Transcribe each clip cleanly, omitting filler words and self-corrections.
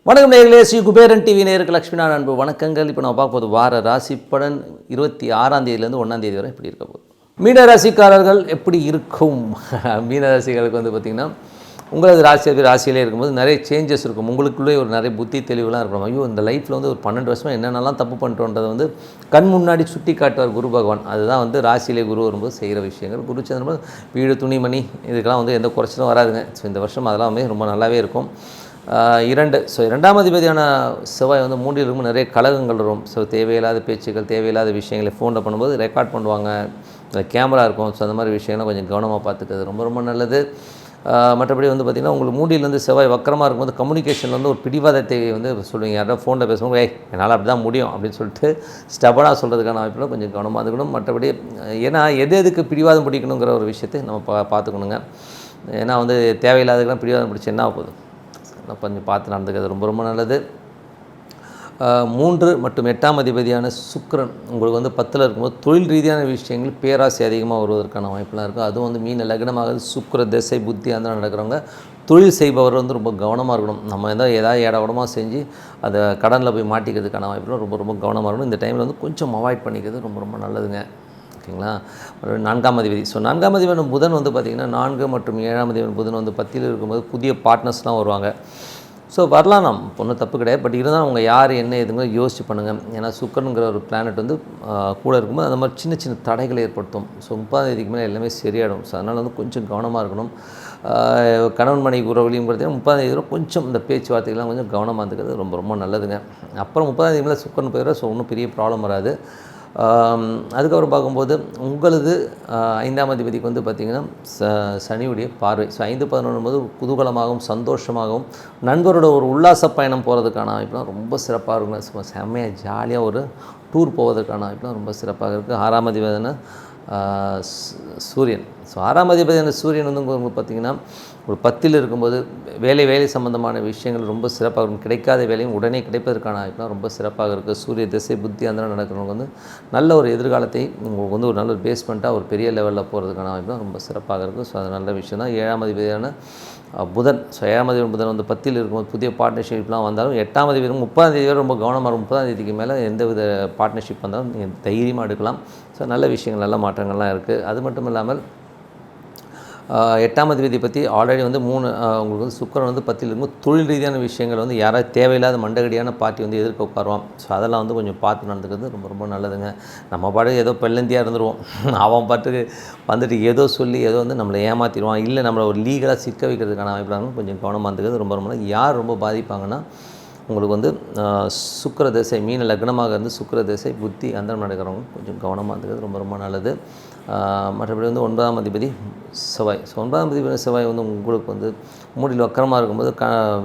வணக்கம் நேயர்களே, ஸ்ரீ குபேரன் டிவி நேயருக்கு லட்சுமிநாதன் அன்பு வணக்கங்கள். இப்போ நம்ம பார்க்க போது வார ராசி பலன் 26ஆம் தேதியிலேருந்து 1ஆம் தேதி வரை எப்படி இருக்க போகுது. மீன ராசிக்காரர்கள் எப்படி இருக்கும்? மீன ராசிகளுக்கு வந்து பார்த்திங்கன்னா உங்களது ராசியிலே இருக்கும்போது நிறைய சேஞ்சஸ் இருக்கும். உங்களுக்குள்ளே ஒரு நிறைய புத்தி தெளிவுலாம் இருக்கணும். ஐயோ, இந்த லைஃப்பில் வந்து ஒரு 12 வருஷமாக என்னென்னலாம் தப்பு பண்ணிட்டோன்றதை வந்து கண் முன்னாடி சுட்டி காட்டுவார் குரு பகவான். அதுதான் வந்து ராசியிலே குரு வரும்போது செய்கிற விஷயங்கள். குரு சந்திரன் வீடு துணிமணி இதுக்கெல்லாம் வந்து எந்த குறைச்சலும் வராதுங்க. ஸோ இந்த வருஷம் அதெல்லாம் வந்து ரொம்ப நல்லாவே இருக்கும். இரண்டாம் அதிபதியான செவ்வாய் வந்து 3 இருக்கும். நிறைய கலகங்கள் வரும். ஸோ தேவையில்லாத பேச்சுக்கள், தேவையில்லாத விஷயங்களை ஃபோனில் பண்ணும்போது ரெக்கார்ட் பண்ணுவாங்க, கேமரா இருக்கும். ஸோ அந்த மாதிரி விஷயங்கள்லாம் கொஞ்சம் கவனமாக பார்த்துக்கிறது ரொம்ப ரொம்ப நல்லது. மற்றபடி வந்து பார்த்திங்கன்னா உங்களுக்கு 3லேருந்து செவ்வாய் வக்கரமாக இருக்கும்போது கம்யூனிகேஷனில் வந்து ஒரு பிடிவாதத்தை வந்து சொல்லுவீங்க. யாராவது ஃபோனில் பேசும்போது என்னால் அப்படி தான் முடியும் அப்படின்னு சொல்லிட்டு ஸ்டபனாக சொல்கிறதுக்கான வாய்ப்பில் கொஞ்சம் கவனமாக இருக்கணும். மற்றபடி ஏன்னா எதுக்கு பிடிவாதம் பிடிக்கணுங்கிற ஒரு விஷயத்தை நம்ம பார்த்துக்கணுங்க. ஏன்னா வந்து தேவையில்லாததுக்கெல்லாம் பிடிவாதம் பிடிச்சி என்ன ஆகுது, கொஞ்சம் பார்த்து நடந்துக்கிறது ரொம்ப ரொம்ப நல்லது. 3 மற்றும் 8ஆம் அதிபதியான சுக்கிரன் உங்களுக்கு வந்து 10ல் இருக்கும்போது தொழில் ரீதியான விஷயங்கள் பேராசை அதிகமாக வருவதற்கான வாய்ப்பெலாம் இருக்கும். அதுவும் வந்து மீன லக்னமாக சுக்கிர திசை புத்தி அந்த நடக்கிறவங்க தொழில் செய்பவர் வந்து ரொம்ப கவனமாக இருக்கணும். நம்ம ஏதாவது இடமா செஞ்சு அதை கடனில் போய் மாட்டிக்கிறதுக்கான வாய்ப்புலாம் ரொம்ப ரொம்ப கவனமாக இருக்கணும். இந்த டைமில் வந்து கொஞ்சம் அவாய்ட் பண்ணிக்கிறது ரொம்ப ரொம்ப நல்லதுங்க. ஓகேங்களா. 4ஆம் அதிபதி. ஸோ 4ஆம் அதிபதி புதன் வந்து பார்த்திங்கன்னா 4 மற்றும் 7ஆம் அதிபதி புதன் வந்து 10ல் இருக்கும்போது புதிய பார்ட்னர்ஸ்லாம் வருவாங்க. ஸோ வரலாம், நம்ம ஒன்றும் தப்பு கிடையாது. பட் இருந்தாலும் அவங்க யார் என்ன எதுங்க யோசிச்சு பண்ணுங்கள். ஏன்னா சுக்கிரனுங்கிற ஒரு பிளானட் வந்து கூட இருக்கும்போது அந்த மாதிரி சின்ன சின்ன தடைகளை ஏற்படுத்தும். ஸோ 30ஆம் தேதிக்கு மேலே எல்லாமே சரியாயிடும். ஸோ அதனால் வந்து கொஞ்சம் கவனமாக இருக்கணும். கணவன் மனைவி உறவுலையும் பார்த்தீங்கன்னா 30ஆம் தேதி கொஞ்சம் இந்த பேச்சுவார்த்தைகள்லாம் கொஞ்சம் கவனமாக இருந்துக்கிறது ரொம்ப ரொம்ப நல்லதுங்க. அப்புறம் 30ஆம் தேதி மேலே சுக்கிரன் போயிடும். ஸோ ஒன்றும் பெரிய ப்ராப்ளம் வராது. அதுக்கப்புறம் பார்க்கும்போது உங்களது 5ஆம் அதிபதிக்கு வந்து பார்த்திங்கன்னா சனியுடைய பார்வை. ஸோ 5-11 போது குதூகலமாகவும் சந்தோஷமாகவும் நண்பரோட ஒரு உல்லாச பயணம் போகிறதுக்கான வாய்ப்புலாம் ரொம்ப சிறப்பாக இருக்குங்க. ஸோ செம்மையாக ஜாலியாக ஒரு டூர் போவதற்கான வாய்ப்புலாம் ரொம்ப சிறப்பாக இருக்குது. 6ஆம் அதிபதியான சூரியன். ஸோ 6ஆம் அதிபதியான சூரியன் வந்து உங்களுக்கு பார்த்திங்கன்னா ஒரு 10ல் இருக்கும்போது வேலை சம்பந்தமான விஷயங்கள் ரொம்ப சிறப்பாக இருக்கும். கிடைக்காத வேலையும் உடனே கிடைப்பதற்கான வாய்ப்புலாம் ரொம்ப சிறப்பாக இருக்குது. சூரிய திசை புத்தி அந்த நடக்கிறவங்க வந்து நல்ல ஒரு எதிர்காலத்தை உங்களுக்கு வந்து ஒரு நல்ல ஒரு பேஸ்மெண்ட்டாக ஒரு பெரிய லெவலில் போகிறதுக்கான வாய்ப்புலாம் ரொம்ப சிறப்பாக இருக்குது. ஸோ அது நல்ல விஷயம் தான். 7ஆம் அதிபதியான புதன். ஸோ 7ஆம் அதிபதி புதன் வந்து 10ல் இருக்கும்போது புதிய பார்ட்னர்ஷிப்லாம் வந்தாலும் 8ஆம் அதிபதி 30ஆம் தேதி வரை ரொம்ப கவனமாக இருக்கும். 30ஆம் தேதிக்கு மேலே எந்த வித பார்ட்னர்ஷிப் வந்தாலும் நீங்கள் தைரியமாக எடுக்கலாம். ஸோ நல்ல விஷயங்கள், நல்ல மாற்றங்கள்லாம் இருக்குது. அது மட்டும் இல்லாமல் 8ஆம் அதிபதி பற்றி ஆல்ரெடி வந்து உங்களுக்கு வந்து சுக்கிரன் வந்து 10ல் இருக்கும்போது தொழில் ரீதியான விஷயங்கள் வந்து யாராவது தேவையில்லாத மண்டகடியான பார்ட்டி வந்து எதிர்க்க உட்காருவான். ஸோ அதெல்லாம் வந்து கொஞ்சம் பார்த்து நடந்துக்கிறது ரொம்ப ரொம்ப நல்லதுங்க. நம்ம பாட்டுக்கு ஏதோ பெல்லந்தியாக இருந்துருவோம். அவன் பாட்டுக்கு வந்துட்டு ஏதோ சொல்லி ஏதோ வந்து நம்மளை ஏமாற்றிடுவான், இல்லை நம்மளை ஒரு லீகலாக சிக்க வைக்கிறதுக்கான வாய்ப்பு கொஞ்சம் கவனமாக இருந்துக்கிறது ரொம்ப ரொம்ப. யார் ரொம்ப பாதிப்பாங்கன்னா உங்களுக்கு வந்து சுக்கிர திசை மீன லக்னமாக இருந்து சுக்கிர திசை புத்தி அந்த நடக்கிறவங்க கொஞ்சம் கவனமாக இருந்துக்கிறது ரொம்ப ரொம்ப நல்லது. மற்றபடி வந்து 9ஆம் அதிபதி செவ்வாய். ஸோ 9ஆம் அதிபதி செவ்வாய் வந்து உங்களுக்கு வந்து 3ல் வக்கரமாக இருக்கும்போது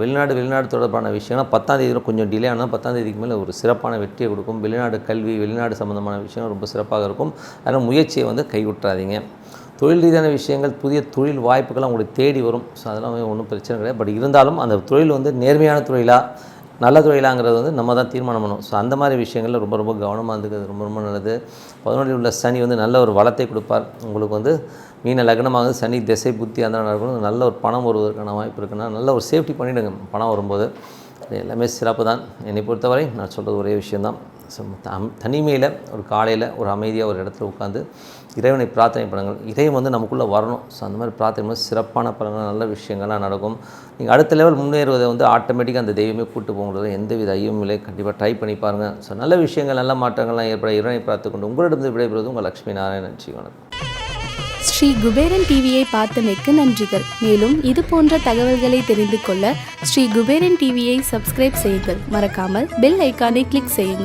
வெளிநாடு தொடர்பான விஷயம்னா 10ஆம் தேதியில் கொஞ்சம் டிலே ஆனால் 10ஆம் தேதிக்கு மேலே ஒரு சிறப்பான வெற்றியை கொடுக்கும். வெளிநாடு கல்வி, வெளிநாடு சம்மந்தமான விஷயம் ரொம்ப சிறப்பாக இருக்கும். அதனால் முயற்சியை வந்து கைவிட்டுறாதீங்க. தொழில் ரீதியான விஷயங்கள், புதிய தொழில் வாய்ப்புகள்லாம் உங்களுக்கு தேடி வரும். ஸோ அதெல்லாம் ஒன்றும் பிரச்சனை கிடையாது. பட் இருந்தாலும் அந்த தொழில் வந்து நேர்மையான தொழிலாக நல்ல தொழிலாங்கிறது வந்து நம்ம தான் தீர்மானம் பண்ணணும். ஸோ அந்த மாதிரி விஷயங்களில் ரொம்ப ரொம்ப கவனமாக இருந்துக்கிறது ரொம்ப ரொம்ப நல்லது. 11ல் உள்ள சனி வந்து நல்ல ஒரு வளத்தை கொடுப்பார். உங்களுக்கு வந்து மீன லக்னமாக சனி திசை புத்தி அந்த நடக்கணும். நல்ல ஒரு பணம் வருவதற்கான வாய்ப்பு இருக்குன்னா நல்ல ஒரு சேஃப்டி பண்ணிவிடுங்க பணம் வரும்போது. எல்லாமே சிறப்பு தான். என்னை பொறுத்தவரை நான் சொல்கிறது ஒரே விஷயந்தான். தனிமையில் ஒரு காலையில் ஒரு அமைதியாக ஒரு இடத்துல உட்காந்து இறைவனை பிரார்த்தனை பண்ணுங்கள். இறைவன் வந்து நமக்குள்ளே வரணும். ஸோ அந்த மாதிரி பிரார்த்தனை பண்ணி சிறப்பான பலன்கள், நல்ல விஷயங்கள்லாம் நடக்கும். நீங்கள் அடுத்த லெவல் முன்னேறுவதை வந்து ஆட்டோமேட்டிக்காக அந்த தெய்வமே கூட்டு போகிறது எந்தவித ஐயமும் இல்லை. கண்டிப்பாக ட்ரை பண்ணி பாருங்கள். ஸோ நல்ல விஷயங்கள், நல்ல மாற்றங்கள்லாம் ஏற்பட இறைவனை பிரார்த்து கொண்டு உங்களிடம் விடைபெறுவது உங்கள் லட்சுமி நாராயணன். வணக்கம். ஸ்ரீ குபேரன் டிவியை பார்த்தமைக்கு நன்றிகள். மேலும் இது போன்ற தகவல்களை தெரிந்து கொள்ள ஸ்ரீ குபேரன் டிவியை சப்ஸ்கிரைப் செய்யுங்கள். மறக்காமல் பெல் ஐக்கானை கிளிக் செய்யுங்கள்.